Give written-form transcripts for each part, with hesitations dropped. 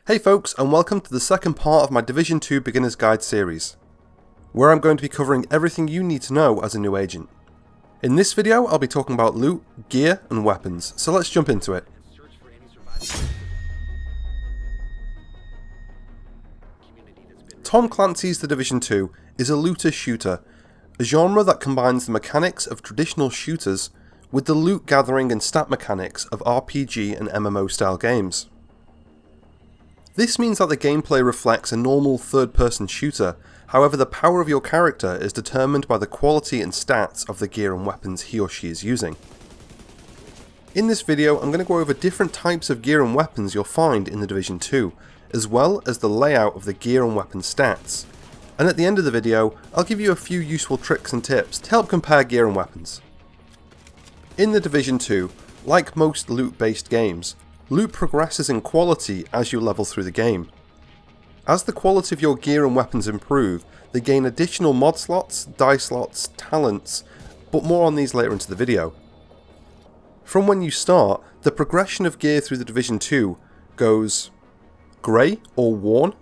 Hey folks, and welcome to the second part of my Division 2 Beginner's Guide series, where I'm going to be covering everything you need to know as a new agent. In this video, I'll be talking about loot, gear, and weapons, so let's jump into it. Tom Clancy's The Division 2 is a looter shooter, a genre that combines the mechanics of traditional shooters with the loot gathering and stat mechanics of RPG and MMO style games. This means that the gameplay reflects a normal third-person shooter, however the power of your character is determined by the quality and stats of the gear and weapons he or she is using. In this video I'm going to go over different types of gear and weapons you'll find in The Division 2, as well as the layout of the gear and weapon stats, and at the end of the video I'll give you a few useful tricks and tips to help compare gear and weapons. In The Division 2, like most loot-based games, loot progresses in quality as you level through the game. As the quality of your gear and weapons improve, they gain additional mod slots, die slots, talents, but more on these later into the video. From when you start, the progression of gear through the Division 2 goes grey or worn,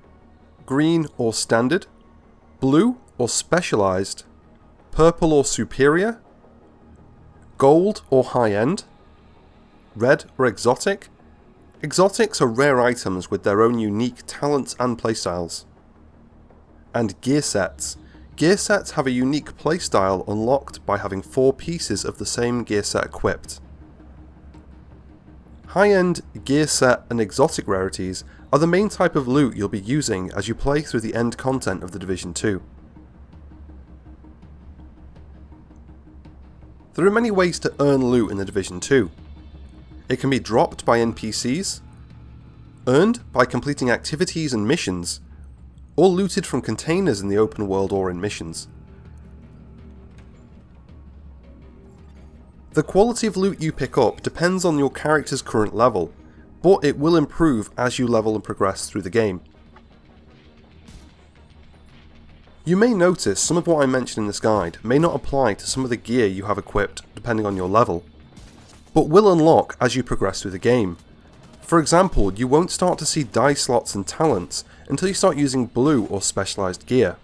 green or standard, blue or specialised, purple or superior, gold or high-end, red or exotic. Exotics are rare items with their own unique talents and playstyles. And gear sets. Gear sets have a unique playstyle unlocked by having 4 pieces of the same gear set equipped. High-end, gear set and exotic rarities are the main type of loot you'll be using as you play through the end content of The Division 2. There are many ways to earn loot in The Division 2. It can be dropped by NPCs, earned by completing activities and missions, or looted from containers in the open world or in missions. The quality of loot you pick up depends on your character's current level, but it will improve as you level and progress through the game. You may notice some of what I mentioned in this guide may not apply to some of the gear you have equipped depending on your level, but will unlock as you progress through the game. For example, you won't start to see die slots and talents until you start using blue or specialised gear.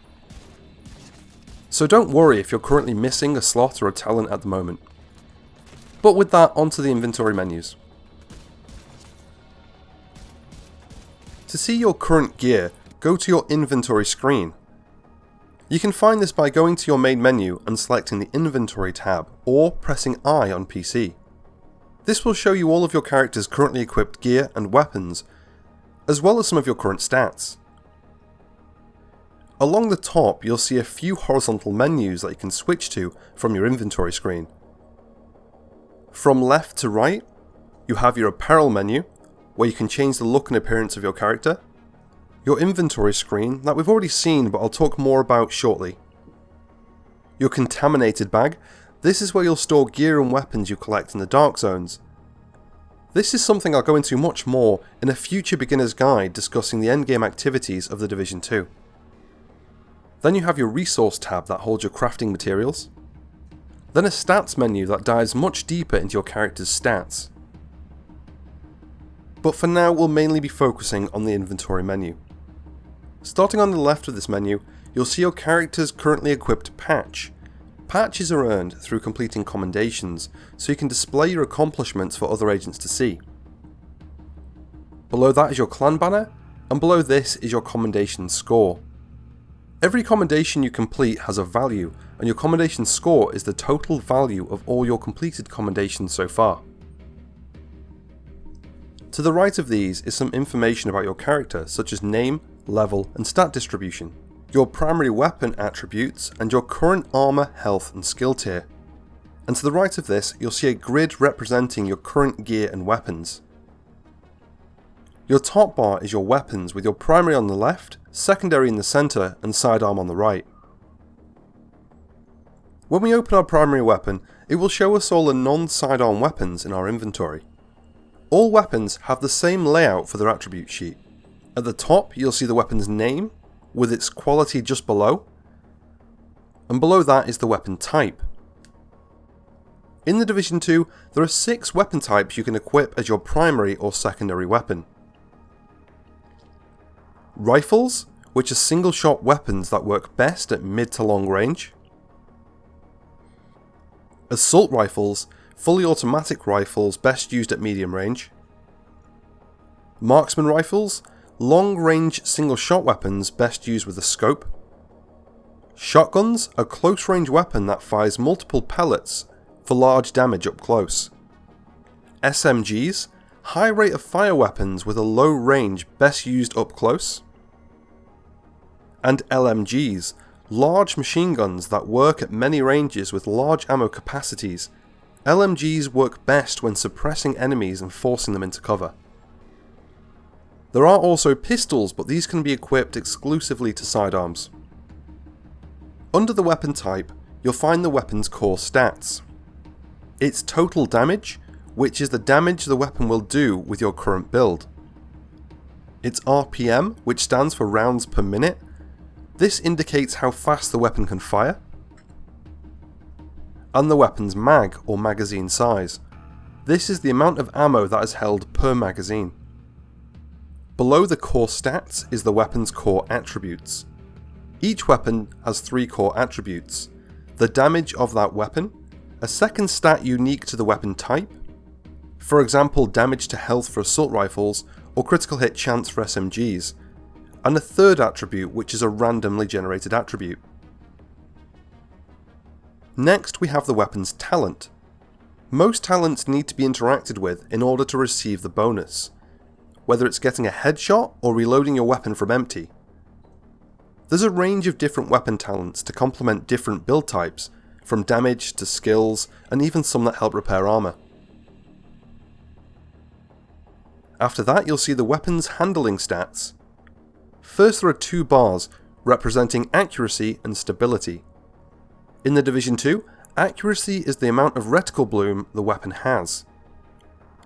So don't worry if you're currently missing a slot or a talent at the moment. But with that, onto the inventory menus. To see your current gear, go to your inventory screen. You can find this by going to your main menu and selecting the inventory tab, or pressing I on PC. This will show you all of your character's currently equipped gear and weapons, as well as some of your current stats. Along the top you'll see a few horizontal menus that you can switch to from your inventory screen. From left to right, you have your apparel menu, where you can change the look and appearance of your character, your inventory screen that we've already seen but I'll talk more about shortly, your contaminated bag. This is where you'll store gear and weapons you collect in the Dark Zones. This is something I'll go into much more in a future beginner's guide discussing the endgame activities of The Division 2. Then you have your resource tab that holds your crafting materials. Then a stats menu that dives much deeper into your character's stats. But for now we'll mainly be focusing on the inventory menu. Starting on the left of this menu, you'll see your character's currently equipped patch. Patches are earned through completing commendations, so you can display your accomplishments for other agents to see. Below that is your clan banner, and below this is your commendation score. Every commendation you complete has a value, and your commendation score is the total value of all your completed commendations so far. To the right of these is some information about your character, such as name, level, and stat distribution, your primary weapon attributes, and your current armour, health and skill tier. And to the right of this you'll see a grid representing your current gear and weapons. Your top bar is your weapons, with your primary on the left, secondary in the centre and sidearm on the right. When we open our primary weapon, it will show us all the non-sidearm weapons in our inventory. All weapons have the same layout for their attribute sheet. At the top you'll see the weapon's name, with its quality just below, and below that is the weapon type. In The Division 2, there are 6 weapon types you can equip as your primary or secondary weapon. Rifles, which are single-shot weapons that work best at mid to long range. Assault rifles, fully automatic rifles best used at medium range. Marksman rifles, long-range single-shot weapons best used with a scope. Shotguns, a close-range weapon that fires multiple pellets for large damage up close. SMGs, high rate of fire weapons with a low range best used up close. And LMGs, large machine guns that work at many ranges with large ammo capacities. LMGs work best when suppressing enemies and forcing them into cover. There are also pistols, but these can be equipped exclusively to sidearms. Under the weapon type, you'll find the weapon's core stats. Its total damage, which is the damage the weapon will do with your current build. Its RPM, which stands for rounds per minute. This indicates how fast the weapon can fire. And the weapon's mag, or magazine size. This is the amount of ammo that is held per magazine. Below the core stats is the weapon's core attributes. Each weapon has 3 core attributes: the damage of that weapon, a second stat unique to the weapon type, for example damage to health for assault rifles or critical hit chance for SMGs, and a third attribute which is a randomly generated attribute. Next we have the weapon's talent. Most talents need to be interacted with in order to receive the bonus, whether it's getting a headshot or reloading your weapon from empty. There's a range of different weapon talents to complement different build types, from damage to skills, and even some that help repair armor. After that you'll see the weapon's handling stats. First there are 2 bars representing accuracy and stability. In the Division 2, accuracy is the amount of reticle bloom the weapon has.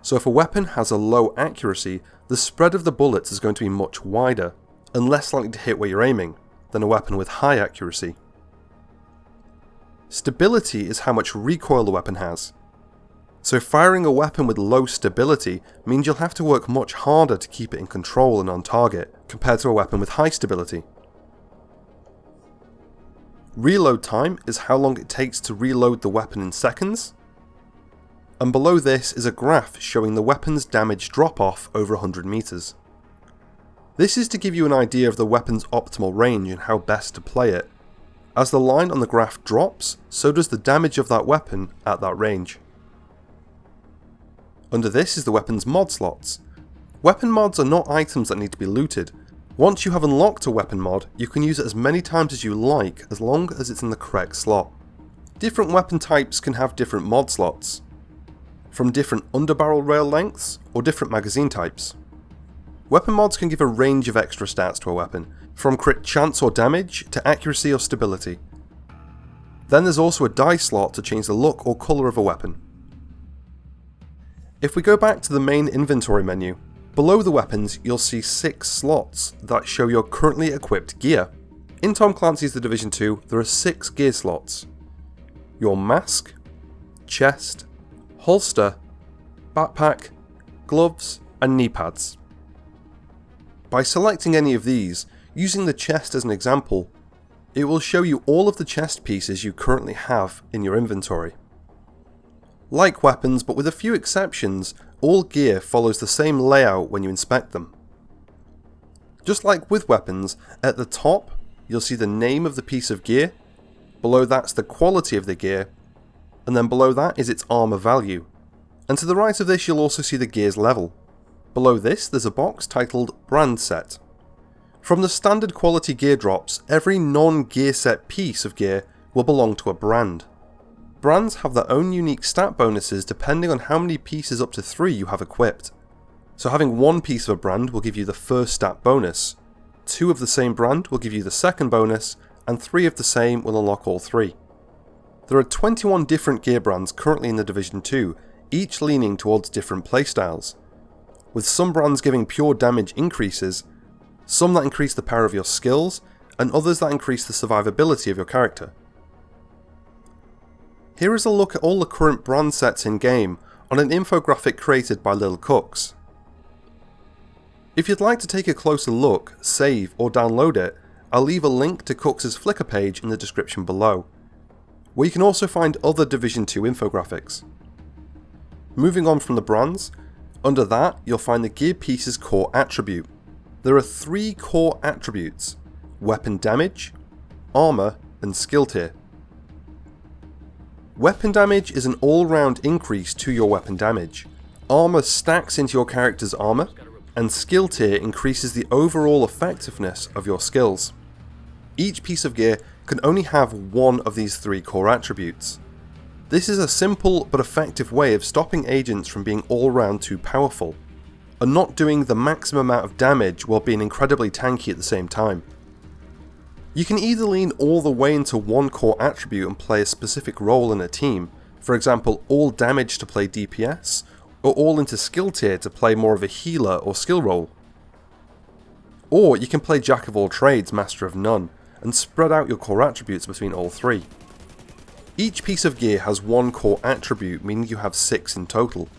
So if a weapon has a low accuracy, the spread of the bullets is going to be much wider, and less likely to hit where you're aiming, than a weapon with high accuracy. Stability is how much recoil the weapon has. So firing a weapon with low stability means you'll have to work much harder to keep it in control and on target, compared to a weapon with high stability. Reload time is how long it takes to reload the weapon in seconds. And below this is a graph showing the weapon's damage drop off over 100 meters. This is to give you an idea of the weapon's optimal range and how best to play it. As the line on the graph drops, so does the damage of that weapon at that range. Under this is the weapon's mod slots. Weapon mods are not items that need to be looted. Once you have unlocked a weapon mod, you can use it as many times as you like, as long as it's in the correct slot. Different weapon types can have different mod slots, from different underbarrel rail lengths or different magazine types. Weapon mods can give a range of extra stats to a weapon, from crit chance or damage to accuracy or stability. Then there's also a die slot to change the look or colour of a weapon. If we go back to the main inventory menu, below the weapons you'll see 6 slots that show your currently equipped gear. In Tom Clancy's The Division 2 there are 6 gear slots: your mask, chest, holster, backpack, gloves and knee pads. By selecting any of these, using the chest as an example, it will show you all of the chest pieces you currently have in your inventory. Like weapons, but with a few exceptions, all gear follows the same layout when you inspect them. Just like with weapons, at the top you'll see the name of the piece of gear, below that's the quality of the gear, and then below that is its armor value. And to the right of this you'll also see the gear's level. Below this there's a box titled Brand Set. From the standard quality gear drops, every non-gear set piece of gear will belong to a brand. Brands have their own unique stat bonuses depending on how many pieces up to 3 you have equipped. So having 1 piece of a brand will give you the first stat bonus, 2 of the same brand will give you the second bonus, and 3 of the same will unlock all 3. There are 21 different gear brands currently in the Division 2, each leaning towards different playstyles, with some brands giving pure damage increases, some that increase the power of your skills, and others that increase the survivability of your character. Here is a look at all the current brand sets in game on an infographic created by Lil Cooks. If you'd like to take a closer look, save or download it, I'll leave a link to Cooks' Flickr page in the description below, where you can also find other Division 2 infographics. Moving on from the brands, under that you'll find the gear piece's core attribute. There are 3 core attributes: weapon damage, armour and skill tier. Weapon damage is an all-round increase to your weapon damage. Armour stacks into your character's armour, and skill tier increases the overall effectiveness of your skills. Each piece of gear can only have one of these 3 core attributes. This is a simple but effective way of stopping agents from being all-round too powerful, and not doing the maximum amount of damage while being incredibly tanky at the same time. You can either lean all the way into one core attribute and play a specific role in a team, for example all damage to play DPS, or all into skill tier to play more of a healer or skill role. Or you can play jack of all trades, master of none, and spread out your core attributes between all 3. Each piece of gear has 1 core attribute, meaning you have 6 in total.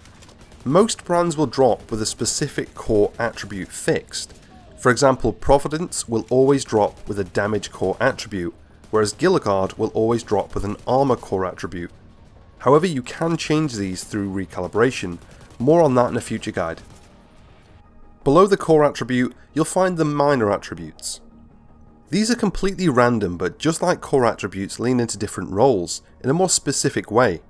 Most brands will drop with a specific core attribute fixed. For example, Providence will always drop with a damage core attribute, whereas Gilligard will always drop with an armor core attribute. However, you can change these through recalibration. More on that in a future guide. Below the core attribute, you'll find the minor attributes. These are completely random, but just like core attributes, lean into different roles in a more specific way.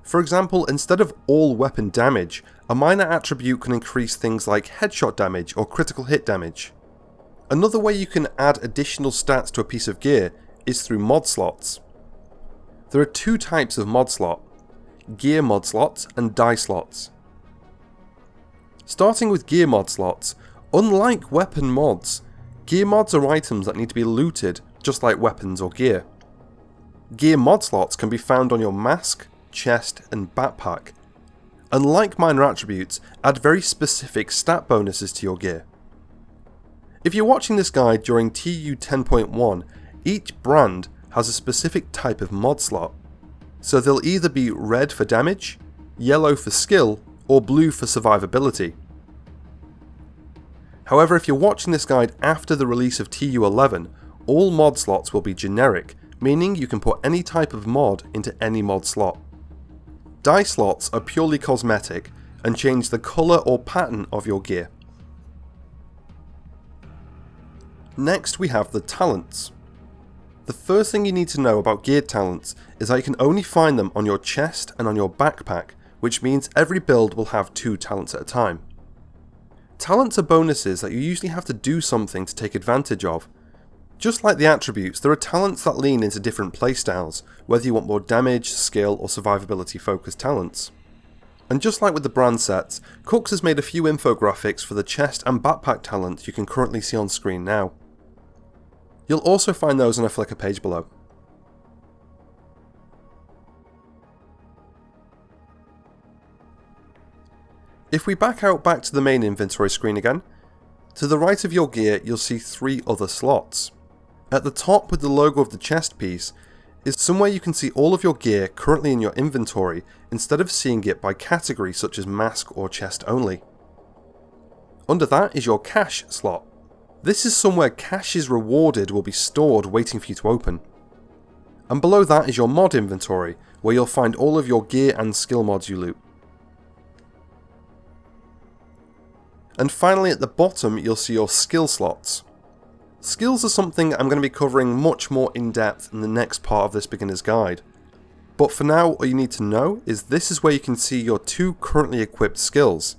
For example, instead of all weapon damage, a minor attribute can increase things like headshot damage or critical hit damage. Another way you can add additional stats to a piece of gear is through mod slots. There are 2 types of mod slot: gear mod slots and die slots. Starting with gear mod slots, unlike weapon mods, gear mods are items that need to be looted just like weapons or gear. Gear mod slots can be found on your mask, chest and backpack, and like minor attributes, add very specific stat bonuses to your gear. If you're watching this guide during TU 10.1, each brand has a specific type of mod slot, so they'll either be red for damage, yellow for skill, or blue for survivability. However, if you're watching this guide after the release of TU 11, all mod slots will be generic, meaning you can put any type of mod into any mod slot. Die slots are purely cosmetic and change the colour or pattern of your gear. Next we have the talents. The first thing you need to know about geared talents is that you can only find them on your chest and on your backpack, which means every build will have 2 talents at a time. Talents are bonuses that you usually have to do something to take advantage of. Just like the attributes, there are talents that lean into different playstyles, whether you want more damage, skill or survivability focused talents. And just like with the brand sets, Cooks has made a few infographics for the chest and backpack talents you can currently see on screen now. You'll also find those on a Flickr page below. If we back to the main inventory screen again, to the right of your gear you'll see 3 other slots. At the top with the logo of the chest piece is somewhere you can see all of your gear currently in your inventory instead of seeing it by category such as mask or chest only. Under that is your cache slot. This is somewhere caches rewarded will be stored waiting for you to open. And below that is your mod inventory, where you'll find all of your gear and skill mods you loot. And finally at the bottom you'll see your skill slots. Skills are something I'm going to be covering much more in depth in the next part of this beginner's guide. But for now all you need to know is this is where you can see your 2 currently equipped skills,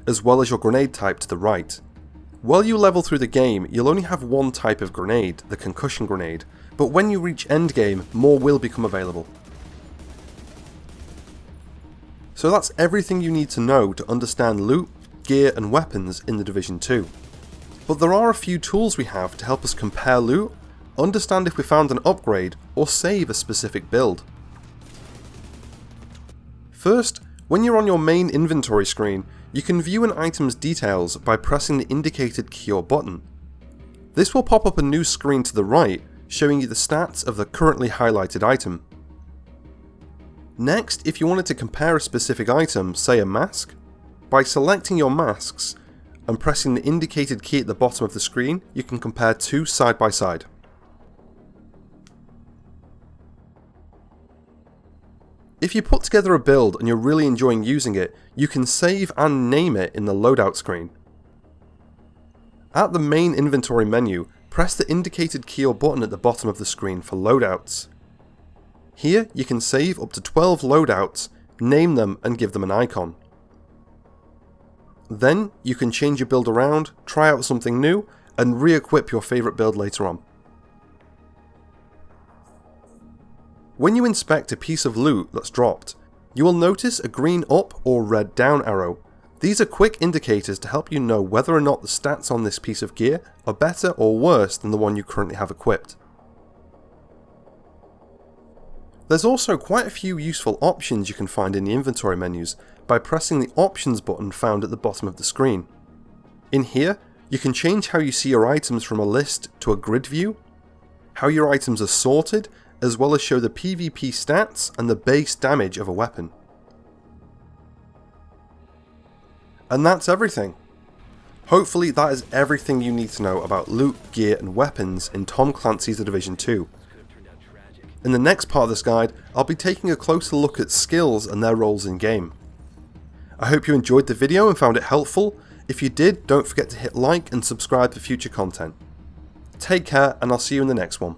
as well as your grenade type to the right. While you level through the game you'll only have 1 type of grenade, the concussion grenade, but when you reach endgame more will become available. So that's everything you need to know to understand loot, gear and weapons in the Division 2. But there are a few tools we have to help us compare loot, understand if we found an upgrade, or save a specific build. First, when you're on your main inventory screen, you can view an item's details by pressing the indicated key or button. This will pop up a new screen to the right, showing you the stats of the currently highlighted item. Next, if you wanted to compare a specific item, say a mask, by selecting your masks, and pressing the indicated key at the bottom of the screen, you can compare two side by side. If you put together a build and you're really enjoying using it, you can save and name it in the loadout screen. At the main inventory menu, press the indicated key or button at the bottom of the screen for loadouts. Here you can save up to 12 loadouts, name them and give them an icon. Then you can change your build around, try out something new, and re-equip your favourite build later on. When you inspect a piece of loot that's dropped, you will notice a green up or red down arrow. These are quick indicators to help you know whether or not the stats on this piece of gear are better or worse than the one you currently have equipped. There's also quite a few useful options you can find in the inventory menus by pressing the options button found at the bottom of the screen. In here, you can change how you see your items from a list to a grid view, how your items are sorted, as well as show the PvP stats and the base damage of a weapon. And that's everything. Hopefully that is everything you need to know about loot, gear and weapons in Tom Clancy's The Division 2. In the next part of this guide, I'll be taking a closer look at skills and their roles in game. I hope you enjoyed the video and found it helpful. If you did, don't forget to hit like and subscribe for future content. Take care and I'll see you in the next one.